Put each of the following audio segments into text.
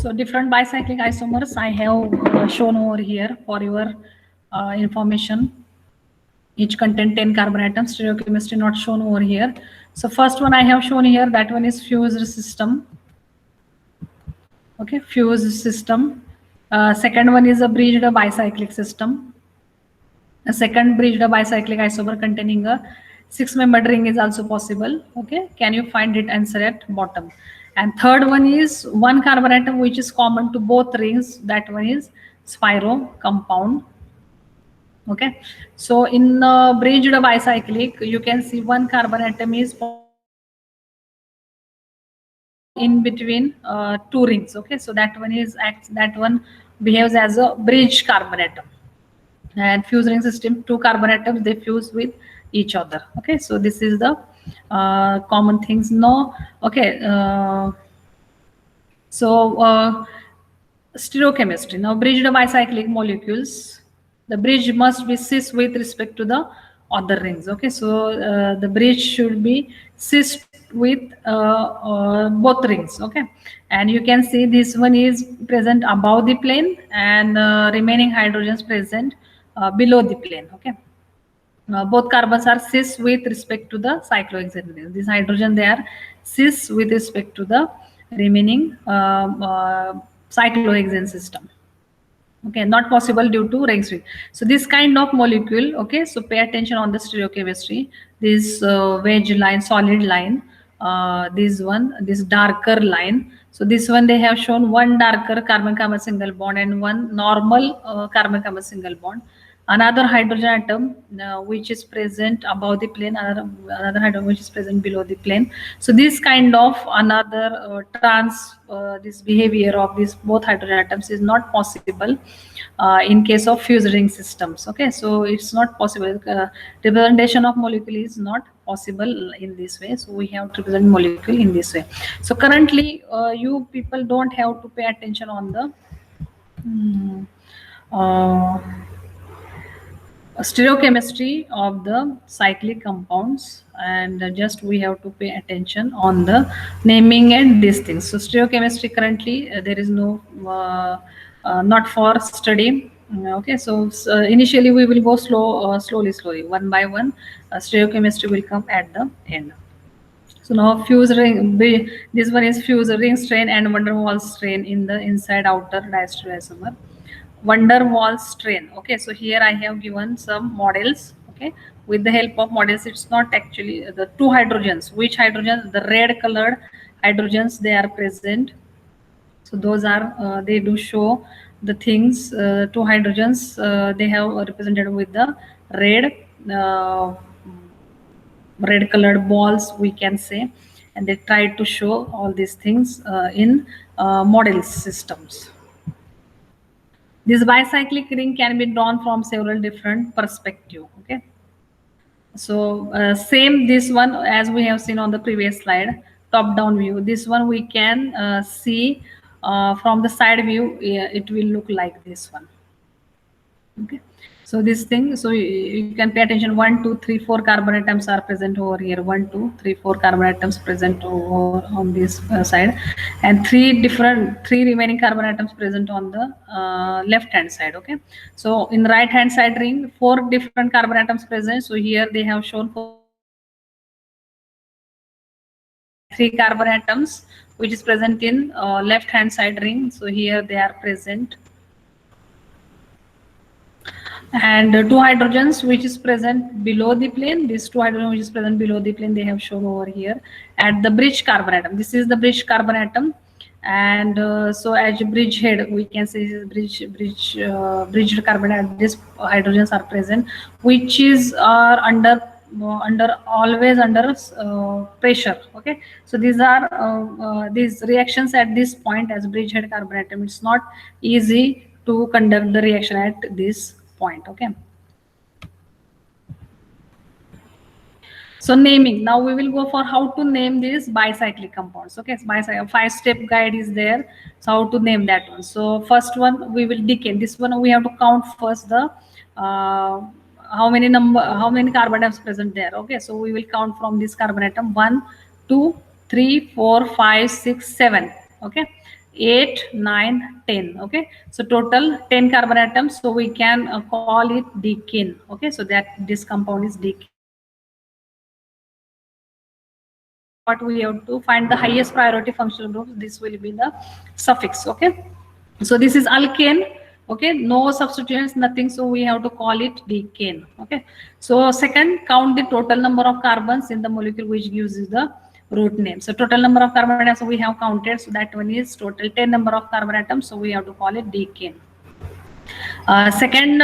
So different bicyclic isomers I have shown over here for your information. Each contain 10 carbon atoms. Stereochemistry not shown over here. So first one I have shown here, that one is fused system. Okay, fused system. Second one is a bridged bicyclic system. A second bridged bicyclic isomer containing a 6-membered ring is also possible. Okay, can you find it answer at bottom? And third one is one carbon atom which is common to both rings. That one is spiro compound. Okay, so in bridged bicyclic, you can see one carbon atom is in between two rings. Okay, so that one behaves as a bridge carbon atom. And fused ring system, two carbon atoms, they fuse with each other. Okay, so this is the common things. No, okay. Stereochemistry. Now, bridged bicyclic molecules, the bridge must be cis with respect to the other rings. Okay, so the bridge should be cis with both rings. Okay, and you can see this one is present above the plane, and remaining hydrogens present below the plane. Okay, both carbons are cis with respect to the cyclohexane rings. This hydrogen, they are cis with respect to the remaining cyclohexane system. Okay, not possible due to ring swing. So this kind of molecule, okay, so pay attention on the stereochemistry. This wedge line, solid line, this darker line. So this one they have shown one darker carbon-carbon single bond and one normal carbon-carbon single bond. Another hydrogen atom which is present above the plane, another hydrogen which is present below the plane. So this kind of another this behavior of these both hydrogen atoms is not possible in case of fused ring systems. Okay, so it's not possible. Representation of molecule is not possible in this way. So we have to represent molecule in this way. So currently, you people don't have to pay attention on the stereochemistry of the cyclic compounds, and just we have to pay attention on the naming and these things. So stereochemistry currently there is no not for study. Okay, so initially we will go slowly, one by one. Stereochemistry will come at the end. So now fused ring, this one is fused ring strain and van der Waals strain in the inside outer diastereoisomer. Van der Waals strain. Okay, so here I have given some models. Okay, with the help of models, it's not actually the two hydrogens. Which hydrogens? The red colored hydrogens, they are present. So those are they do show the things. Two hydrogens they have represented with the red red colored balls, we can say, and they try to show all these things in model systems. This bicyclic ring can be drawn from several different perspectives. Okay, so same this one as we have seen on the previous slide, top down view. This one we can see from the side view. It will look like this one. Okay, so this thing, so you can pay attention. 1 2 3 4 carbon atoms are present over here. 1 2 3 4 carbon atoms present over on this side, and three remaining carbon atoms present on the left hand side. Okay, so in right hand side ring, 4 different carbon atoms present. So here they have shown 3 carbon atoms which is present in left hand side ring. So here they are present, and 2 hydrogens which is present below the plane. This 2 hydrogen which is present below the plane, they have shown over here at the bridge carbon atom. This is the bridge carbon atom, and so as a bridge head, we can say bridged carbon atom. These hydrogens are present, which is always under pressure. Okay, so these are these reactions at this point as bridgehead carbon atom. It's not easy to conduct the reaction at this point. Okay, so naming. Now we will go for how to name these bicyclic compounds. Okay, so 5-step guide is there. So how to name that one? So first one we will decay. This one we have to count first the how many carbon atoms present there. Okay, so we will count from this carbon atom 1 2 3 4 5 6 7. Okay, 8, 9, 10. Okay, so total 10 carbon atoms. So we can call it decane. Okay, so that this compound is decane. What we have to find the highest priority functional group. This will be the suffix. Okay, so this is alkane. Okay, no substituents, nothing. So we have to call it decane. Okay, so second, count the total number of carbons in the molecule, which gives you the root name. So total number of carbon atoms we have counted. So that one is total 10 number of carbon atoms. So we have to call it decane. Second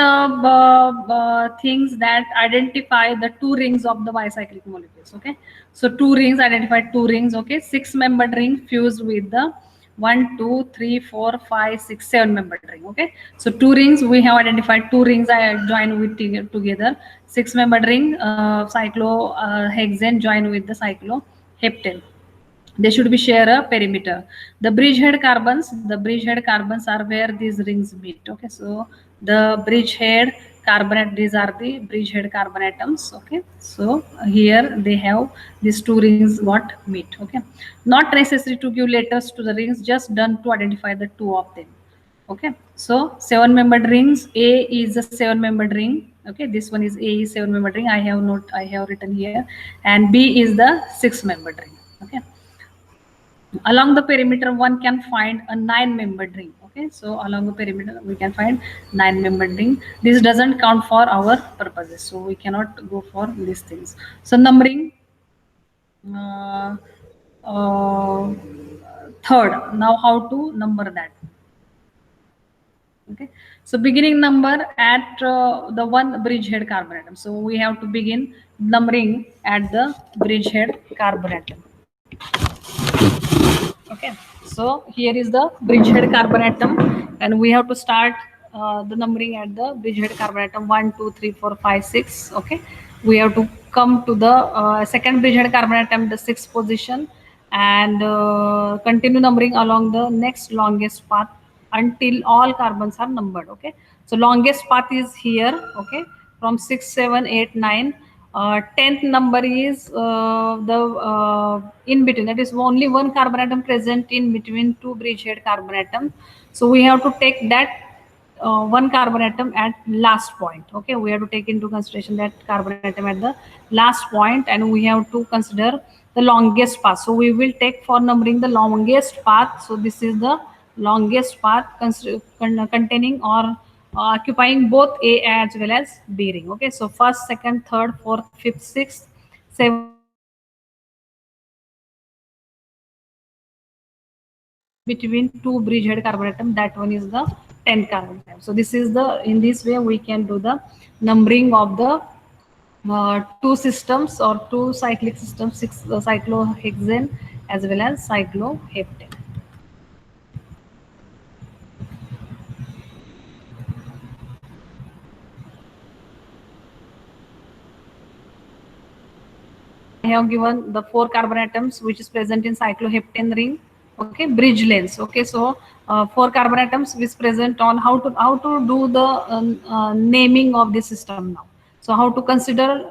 things that identify the two rings of the bicyclic molecules. Okay, so two rings identified, two rings. Okay, 6-membered ring fused with the 1, 2, 3, 4, 5, 6, 7-membered ring. Okay, so two rings we have identified, two rings I join with together. 6-membered ring, cyclohexane join with the cycloheptane. They should be share a perimeter. The bridgehead carbons are where these rings meet. Okay, so the bridgehead carbon, these are the bridgehead carbon atoms. Okay, so here they have these two rings got meet. Okay, not necessary to give letters to the rings, just done to identify the two of them. Okay, so 7-membered rings, A is a 7-membered ring. Okay, this one is A is 7-membered ring. I have written here, and B is the 6-membered ring. Okay, along the perimeter one can find a 9-membered ring. Okay, so along the perimeter we can find 9-membered ring. This doesn't count for our purposes, so we cannot go for these things. So numbering, uh, uh, third, now how to number that. Okay, so beginning number at the one bridgehead carbon atom. So we have to begin numbering at the bridgehead carbon atom. Okay, so here is the bridgehead carbon atom, and we have to start the numbering at the bridgehead carbon atom 1, 2, 3, 4, 5, 6. Okay, we have to come to the second bridgehead carbon atom, the 6th position, and continue numbering along the next longest path until all carbons are numbered. Okay, so longest path is here. Okay, from 6, 7, 8, 9. 10th number is the in between, that is only one carbon atom present in between two bridgehead carbon atom. So we have to take that one carbon atom at last point. Okay, we have to take into consideration that carbon atom at the last point, and we have to consider the longest path. So we will take for numbering the longest path. So this is the longest path containing or occupying both A as well as B ring. Okay, so first, second, third, fourth, fifth, sixth, seventh between two bridgehead carbon atom. That one is the 10th carbon atom. So this is the, in this way we can do the numbering of the two systems or two cyclic systems, cyclohexane as well as cycloheptane. I have given the 4 carbon atoms which is present in cycloheptane ring. Okay, bridge lengths. Okay, so 4 carbon atoms is present on how to do the naming of the system now. So how to consider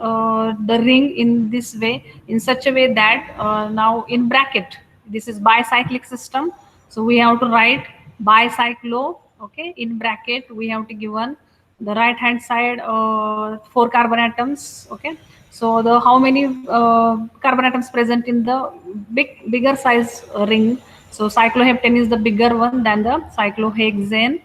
the ring in this way, in such a way that now in bracket, this is bicyclic system. So we have to write bicyclo. Okay, in bracket we have to given the right hand side 4 carbon atoms. Okay, so the how many carbon atoms present in the bigger size ring. So cycloheptane is the bigger one than the cyclohexane.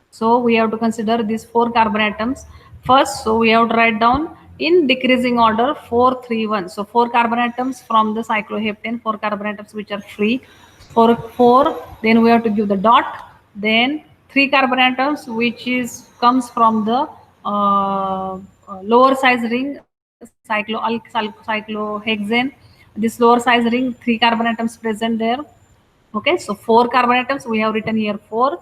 So we have to consider these 4 carbon atoms first. So we have to write down in decreasing order 4, 3, 1. So 4 carbon atoms from the cycloheptane, 4 carbon atoms which are free. 4, then we have to give the dot. Then 3 carbon atoms which is comes from the lower size ring, cyclohexane. This lower size ring, 3 carbon atoms present there. Okay, so 4 carbon atoms we have written here 4.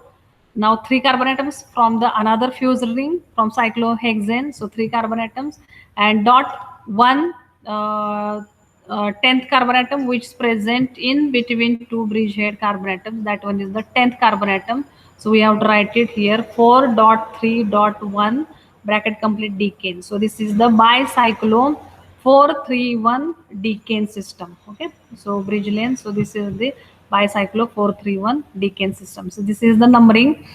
Now 3 carbon atoms from the another fused ring from cyclohexane, so 3 carbon atoms, and dot 1 10th carbon atom which is present in between two bridgehead carbon atoms. That one is the 10th carbon atom. So we have to write it here 4.3.1 bracket complete decane. So this is the bicyclo 431 decane system. Okay, so bridge length. So this is the bicyclo 431 decane system. So this is the numbering